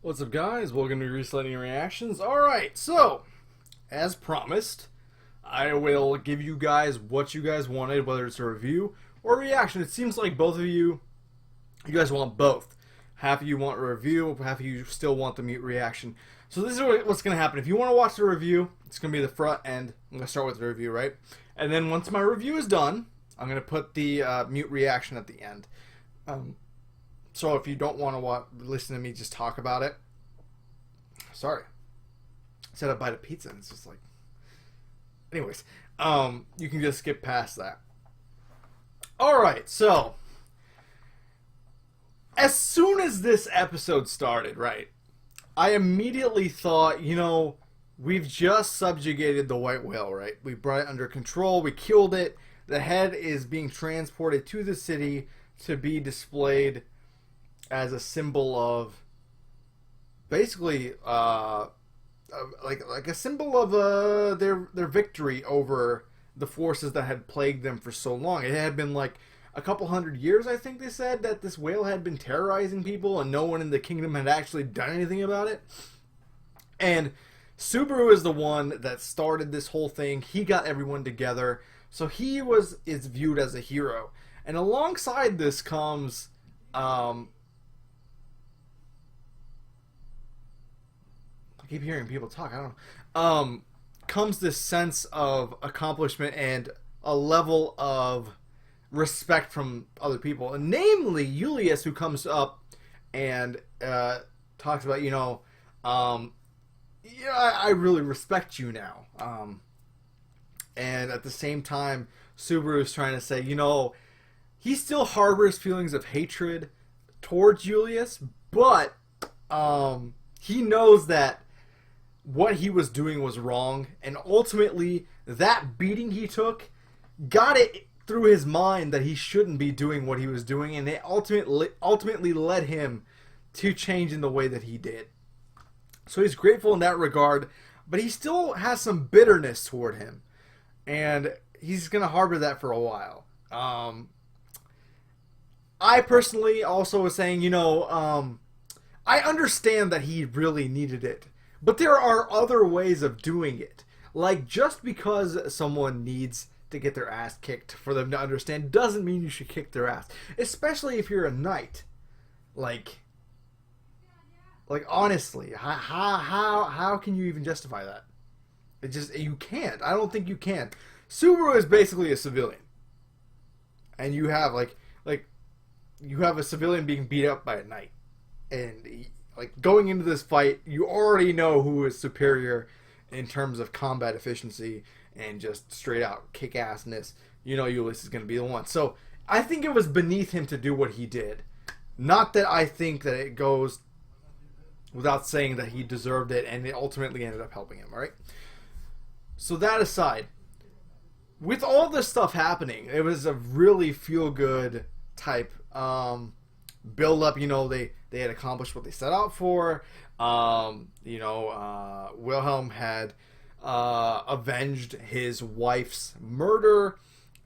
What's up, guys? Welcome to Resleting Reactions. Alright, so, as promised, I will give you guys what you guys wanted, whether it's a review or a reaction. It seems like both of you guys want both. Half of you want a review, half of you still want the mute reaction. So this is what's going to happen. If you want to watch the review, it's going to be the front end. I'm going to start with the review, right? And then once my review is done, I'm going to put the mute reaction at the end. So if you don't want to listen to me just talk about it, sorry. I said I bite a pizza and it's just like... Anyways, you can just skip past that. Alright, so... As soon as this episode started, right, I immediately thought, you know, we've just subjugated the white whale, right? We brought it under control, we killed it, the head is being transported to the city to be displayed as a symbol of basically like a symbol of their victory over the forces that had plagued them for so long. It had been like a couple hundred years, I think they said, that this whale had been terrorizing people and no one in the kingdom had actually done anything about it. And Subaru is the one that started this whole thing. He got everyone together, so he is viewed as a hero. And alongside this comes I keep hearing people talk, I don't know. Comes this sense of accomplishment and a level of respect from other people. And namely, Julius, who comes up and talks about, I really respect you now. And at the same time, Subaru is trying to say, he still harbors feelings of hatred towards Julius, but he knows that what he was doing was wrong, and ultimately that beating he took got it through his mind that he shouldn't be doing what he was doing, and it ultimately led him to change in the way that he did. So he's grateful in that regard, but he still has some bitterness toward him, and he's going to harbor that for a while. I personally also was saying, I understand that he really needed it, but there are other ways of doing it. Like, just because someone needs to get their ass kicked for them to understand doesn't mean you should kick their ass. Especially if you're a knight. Like honestly, how can you even justify that? You can't. I don't think you can. Subaru is basically a civilian. And you have you have a civilian being beat up by a knight. And going into this fight, you already know who is superior in terms of combat efficiency and just straight out kick-assness. Ulysses is going to be the one. So I think it was beneath him to do what he did. Not that I think that it goes without saying that he deserved it, and it ultimately ended up helping him, alright? So that aside, with all this stuff happening, it was a really feel-good type build-up. They had accomplished what they set out for. Wilhelm had avenged his wife's murder,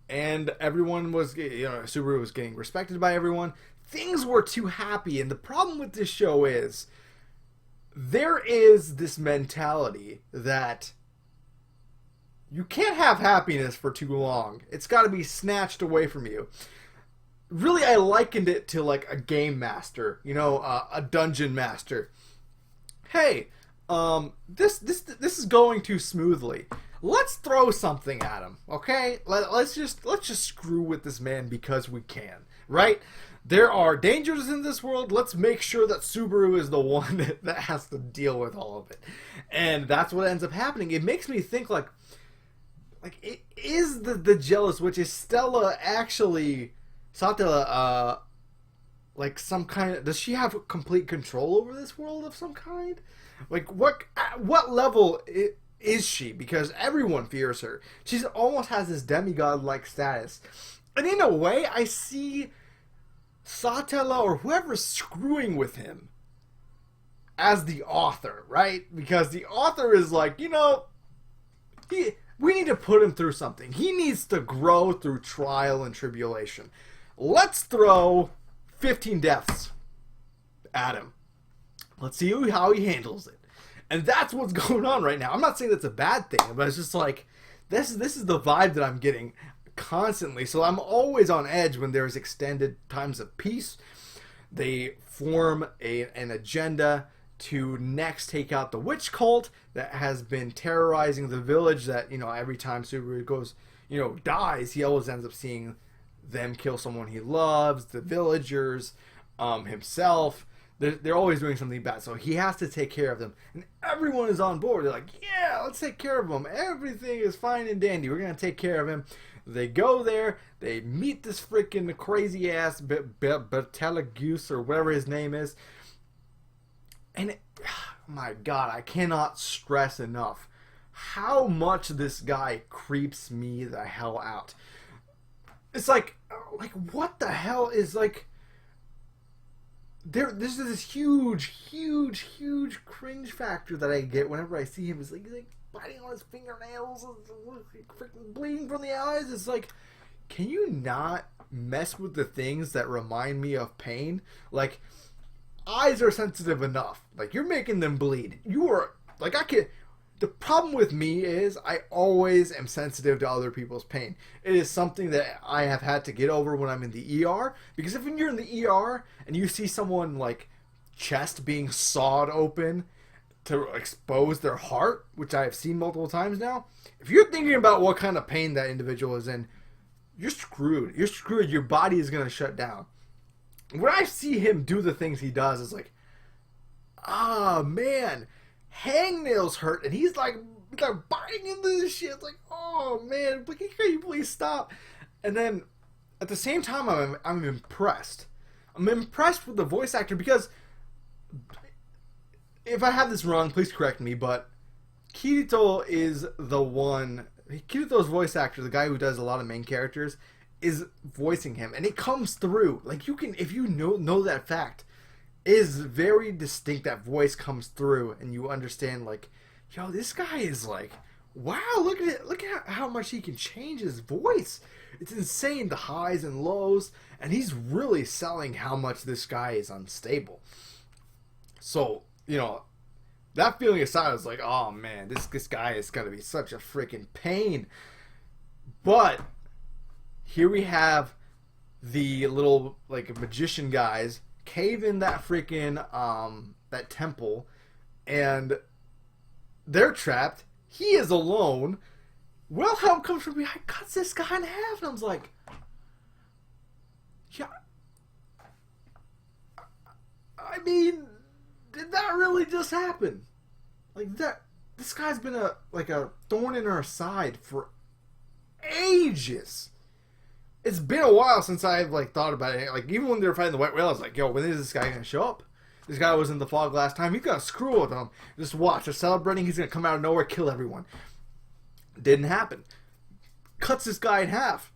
and everyone was, Subaru was getting respected by everyone. Things were too happy, and the problem with this show is there is this mentality that you can't have happiness for too long. It's got to be snatched away from you. Really, I likened it to like a game master, a dungeon master. Hey, this is going too smoothly. Let's throw something at him, okay? Let's just screw with this man because we can, right? There are dangers in this world. Let's make sure that Subaru is the one that has to deal with all of it, and that's what ends up happening. It makes me think like it is the jealous witch. Is Stella actually Satella? Like some kind of, does she have complete control over this world of some kind? Like what level is she? Because everyone fears her. She almost has this demigod-like status. And in a way, I see Satella or whoever's screwing with him as the author, right? Because the author is like, we need to put him through something. He needs to grow through trial and tribulation. Let's throw 15 deaths at him. Let's see how he handles it. And that's what's going on right now. I'm not saying that's a bad thing, but it's just like this is the vibe that I'm getting constantly. So I'm always on edge when there's extended times of peace. They form an agenda to next take out the witch cult that has been terrorizing the village. That, you know, every time Subaru goes, you know, dies, he always ends up seeing them kill someone he loves, the villagers, himself. They're always doing something bad, so he has to take care of them. And everyone is on board. They're like, yeah, let's take care of him. Everything is fine and dandy. We're going to take care of him. They go there. They meet this freaking crazy-ass Betelgeuse or whatever his name is. And, my God, I cannot stress enough how much this guy creeps me the hell out. It's like what the hell is, like... This is this huge cringe factor that I get whenever I see him. He's like biting on his fingernails, freaking bleeding from the eyes. It's like, can you not mess with the things that remind me of pain? Like, eyes are sensitive enough. Like, you're making them bleed. You are, like, I can... The problem with me is I always am sensitive to other people's pain. It is something that I have had to get over when I'm in the ER. Because if you're in the ER and you see someone, like, chest being sawed open to expose their heart, which I have seen multiple times now, if you're thinking about what kind of pain that individual is in, you're screwed. You're screwed. Your body is going to shut down. When I see him do the things he does, it's like, ah, man, hangnails hurt, and he's like biting into this shit. It's like, oh man, can you please stop? And then at the same time, I'm impressed. I'm impressed with the voice actor, because if I have this wrong, please correct me, but Kirito is the one. Kirito's voice actor, the guy who does a lot of main characters, is voicing him, and it comes through. Like, you can, if you know that fact, is very distinct. That voice comes through, and you understand, like, yo, this guy is like, wow, look at it, look at how much he can change his voice. It's insane, the highs and lows, and he's really selling how much this guy is unstable. So, you know, that feeling aside, I was like, oh man, this guy is gonna be such a freaking pain. But here we have the little, like, magician guys cave in that freaking that temple, and they're trapped. He is alone. Wilhelm comes from behind, cuts this guy in half, and I was like, yeah, I mean, did that really just happen? Like, that, this guy's been a thorn in our side for ages. It's been a while since I've, like, thought about it. Like, even when they were fighting the White Whale, I was like, yo, when is this guy gonna show up? This guy was in the fog last time. He's gonna screw with them. Just watch. They're celebrating. He's gonna come out of nowhere, kill everyone. Didn't happen. Cuts this guy in half.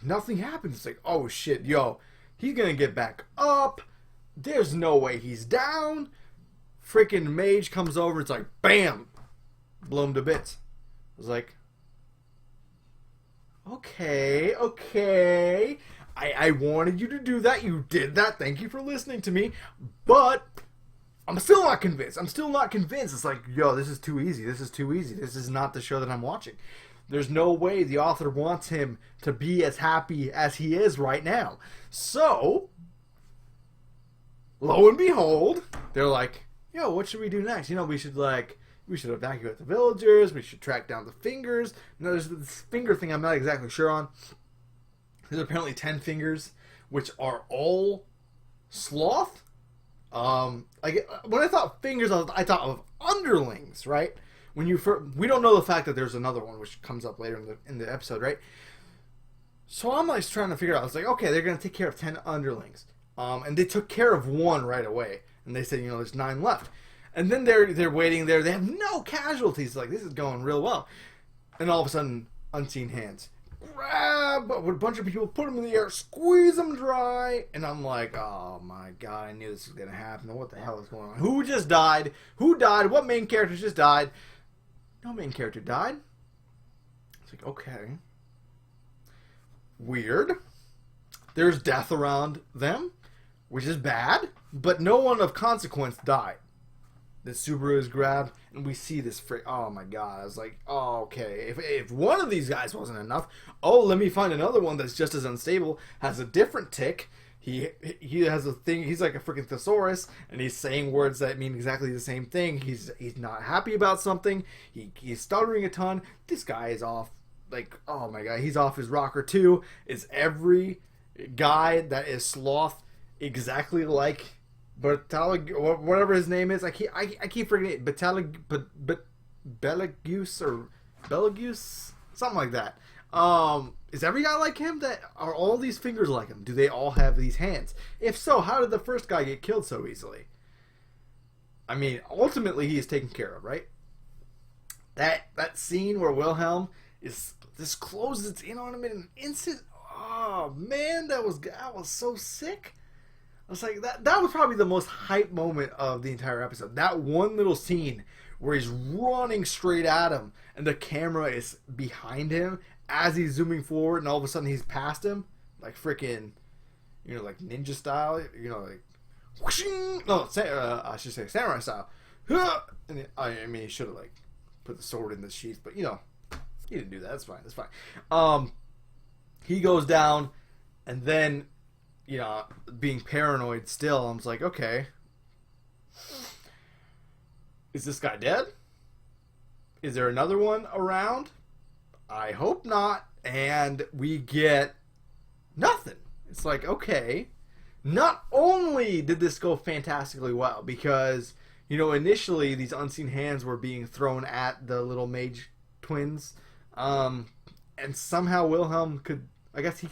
Nothing happens. It's like, oh shit, yo, he's gonna get back up. There's no way he's down. Freaking mage comes over. It's like, bam, blow him to bits. I was like, okay. I wanted you to do that. You did that. Thank you for listening to me. But I'm still not convinced. It's like, yo, this is too easy. This is not the show that I'm watching. There's no way the author wants him to be as happy as he is right now. So, lo and behold, they're like, yo, what should we do next? You know, we should evacuate the villagers. We should track down the fingers. You know, there's this finger thing I'm not exactly sure on. There's apparently 10 fingers, which are all sloth. Like, when I thought fingers, I thought of underlings, right? We don't know the fact that there's another one, which comes up later in the episode, right? So I'm like trying to figure out. I was like, okay, they're gonna take care of 10 underlings, and they took care of one right away, and they said, you know, there's 9 left, and then they're waiting there. They have no casualties. Like, this is going real well, and all of a sudden, unseen hands grab a bunch of people, put them in the air, squeeze them dry, and I'm like, oh my god, I knew this was gonna happen. What the hell is going on? Who just died? Who died? What main character just died? No main character died. It's like, okay, weird. There's death around them. which is bad, but no one of consequence died. The Subaru is grabbed, and we see this oh my god, I was like, oh, okay, if one of these guys wasn't enough, let me find another one that's just as unstable, has a different tick. He has a thing, he's like a freaking thesaurus, and he's saying words that mean exactly the same thing. He's not happy about something, he's stuttering a ton. This guy is off, like, oh my god, he's off his rocker too. Is every guy that is sloth exactly like whatever his name is? I keep forgetting it. Betelgeuse or Betelgeuse, something like that. Is every guy like him? That are all these fingers like him? Do they all have these hands? If so, how did the first guy get killed so easily? I mean, ultimately he is taken care of, right? That scene where Wilhelm is this closes in on him in an instant. Oh man, that was so sick. I was like, that was probably the most hype moment of the entire episode. That one little scene where he's running straight at him and the camera is behind him as he's zooming forward, and all of a sudden he's past him, like freaking, like ninja style, like whooshing. No, I should say samurai style. And I mean, he should have like put the sword in the sheath, but he didn't do that. That's fine. He goes down, and then, being paranoid still, I'm just like, okay, is this guy dead? Is there another one around? I hope not. And we get nothing. It's like, okay, not only did this go fantastically well, because, initially these unseen hands were being thrown at the little mage twins, and somehow Wilhelm could, I guess he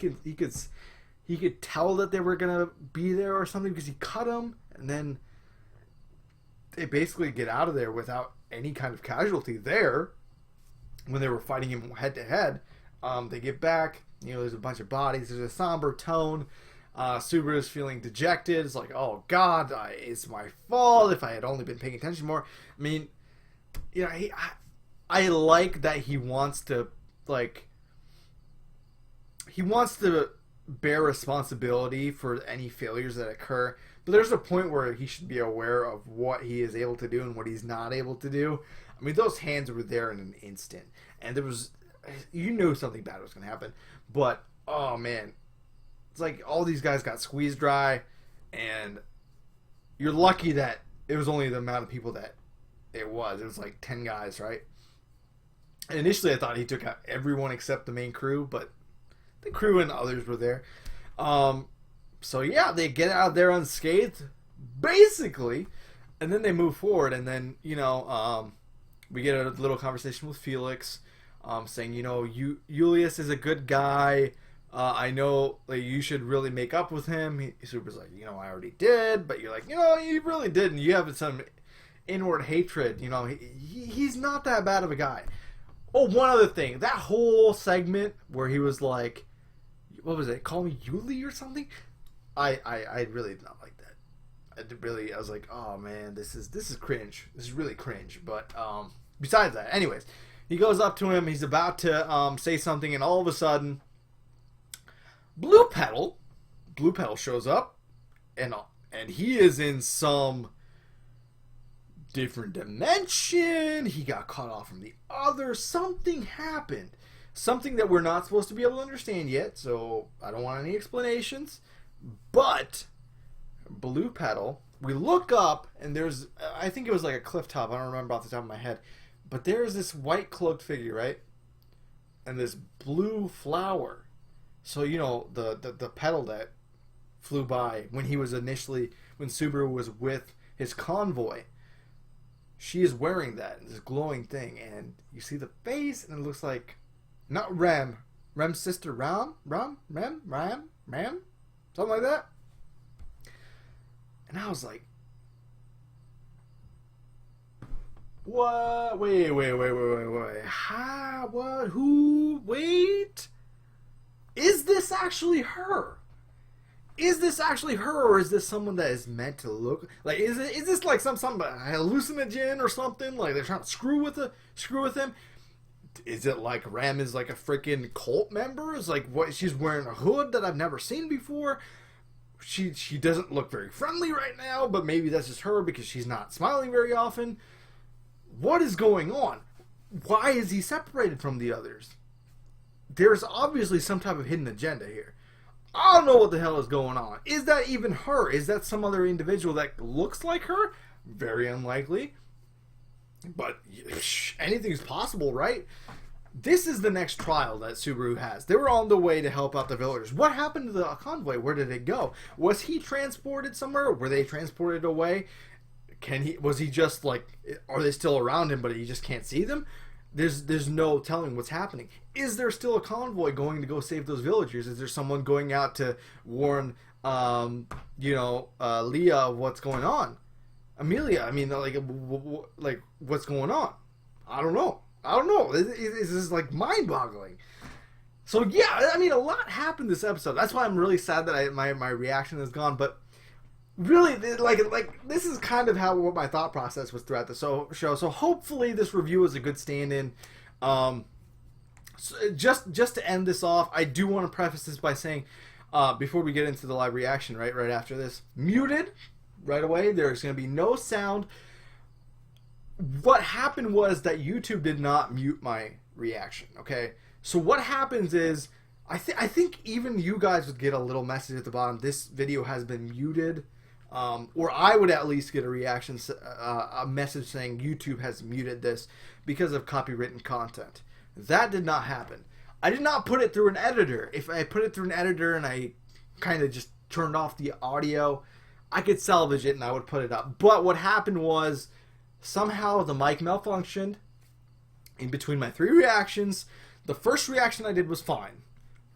could tell that they were gonna be there or something, because he cut them, and then they basically get out of there without any kind of casualty there. When they were fighting him head to head, they get back. There's a bunch of bodies. There's a somber tone. Subaru's feeling dejected. It's like, oh god, it's my fault. If I had only been paying attention more. I mean, I like that he wants to bear responsibility for any failures that occur, but there's a point where he should be aware of what he is able to do and what he's not able to do. I mean, those hands were there in an instant, and there was, knew something bad was going to happen, but oh man, it's like all these guys got squeezed dry, and you're lucky that it was only the amount of people that it was like 10 guys, right? And initially I thought he took out everyone except the main crew, but the crew and others were there. So yeah, they get out of there unscathed, basically, and then they move forward, and then, we get a little conversation with Felix, saying, Julius is a good guy. I know, like, you should really make up with him. Super's like, I already did, but you're like, you really didn't. You have some inward hatred. He's not that bad of a guy. Oh, one other thing. That whole segment where he was like, what was it? Call me Yuli or something? I really did not like that. I was like, oh man, this is cringe. This is really cringe. But besides that, anyways, he goes up to him. He's about to say something, and all of a sudden, Blue Petal shows up, and he is in some different dimension. He got cut off from the other. Something happened. Something that we're not supposed to be able to understand yet, so I don't want any explanations. But Blue Petal, we look up, and there's, I think it was like a cliff top, I don't remember off the top of my head, but there's this white cloaked figure, right? And this blue flower. So, the petal that flew by when Subaru was with his convoy, she is wearing that, this glowing thing, and you see the face, and it looks like, not Rem's sister, Ram, something like that. And I was like, what? Wait. How? What? Who? Wait. Is this actually her? Or is this someone that is meant to look like? Is this like some hallucinogen or something? Like they're trying to screw with him? Is it like Ram is like a freaking cult member? Is like what she's wearing a hood that I've never seen before? she doesn't look very friendly right now, but maybe that's just her because she's not smiling very often. What is going on? Why is he separated from the others? There's obviously some type of hidden agenda here. I don't know what the hell is going on. Is that even her? Is that some other individual that looks like her? Very unlikely. But anything's possible, right? This is the next trial that Subaru has. They were on the way to help out the villagers. What happened to the convoy? Where did it go? Was he transported somewhere? Were they transported away? Was he just like, are they still around him but he just can't see them? There's no telling what's happening. Is there still a convoy going to go save those villagers? Is there someone going out to warn Leah of what's going on? Amelia, I mean, like what's going on? I don't know. This is like mind-boggling. So yeah, I mean, a lot happened this episode. That's why I'm really sad that my reaction is gone. But really, like this is kind of what my thought process was throughout the show. So hopefully this review is a good stand-in. So just to end this off, I do want to preface this by saying, before we get into the live reaction, right after this, muted right away. There's going to be no sound. What happened was that YouTube did not mute my reaction, okay? So what happens is, I think even you guys would get a little message at the bottom, this video has been muted, or I would at least get a reaction, a message saying YouTube has muted this because of copywritten content. That did not happen. I did not put it through an editor. If I put it through an editor and I kind of just turned off the audio, I could salvage it and I would put it up. But what happened was, somehow the mic malfunctioned in between my 3 reactions. The first reaction I did was fine.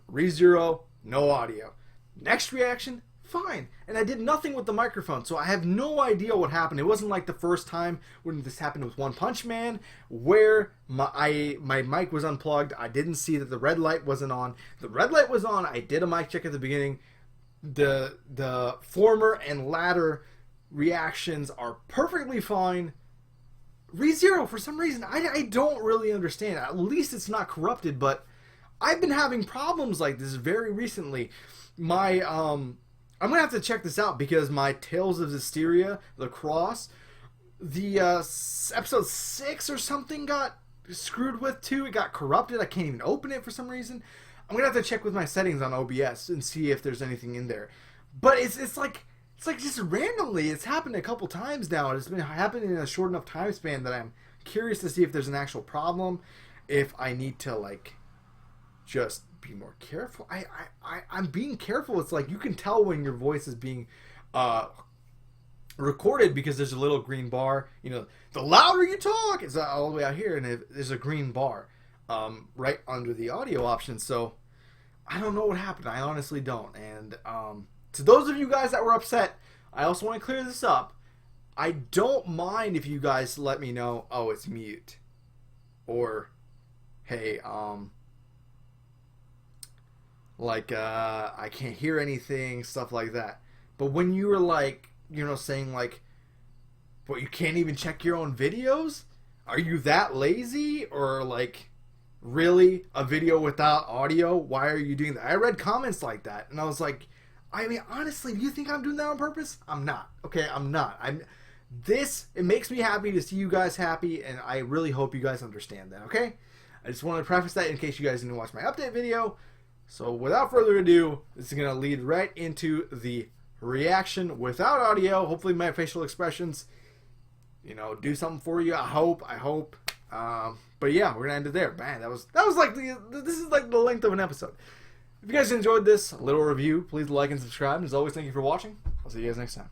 ReZero, no audio. Next reaction, fine. And I did nothing with the microphone, so I have no idea what happened. It wasn't like the first time when this happened with One Punch Man, where my mic was unplugged. I didn't see that the red light wasn't on. The red light was on. I did a mic check at the beginning. The former and latter reactions are perfectly fine. ReZero, for some reason, I don't really understand. At least it's not corrupted, but I've been having problems like this very recently. My I'm gonna have to check this out because my Tales of Hysteria, the cross, the episode 6 or something got screwed with too. It got corrupted. I can't even open it for some reason. I'm gonna have to check with my settings on OBS and see if there's anything in there. But it's like just randomly. It's happened a couple times now. It's been happening in a short enough time span that I'm curious to see if there's an actual problem. If I need to like just be more careful. I'm being careful. It's like you can tell when your voice is being recorded because there's a little green bar. You know, the louder you talk, it's all the way out here, and there's a green bar right under the audio option. So I don't know what happened. I honestly don't. And to those of you guys that were upset, I also want to clear this up. I don't mind if you guys let me know, oh, it's mute, or hey, I can't hear anything, stuff like that. But when you were like, saying like, what, you can't even check your own videos? Are you that lazy? Or like, really, a video without audio? Why are you doing that? I read comments like that, and I was like, I mean, honestly, do you think I'm doing that on purpose? I'm not. Okay, I'm not. It makes me happy to see you guys happy, and I really hope you guys understand that, okay? I just want to preface that in case you guys didn't watch my update video. So without further ado, this is going to lead right into the reaction without audio. Hopefully my facial expressions, do something for you. I hope. But yeah, we're going to end it there. Man, that was like this is like the length of an episode. If you guys enjoyed this little review, please like and subscribe. And as always, thank you for watching. I'll see you guys next time.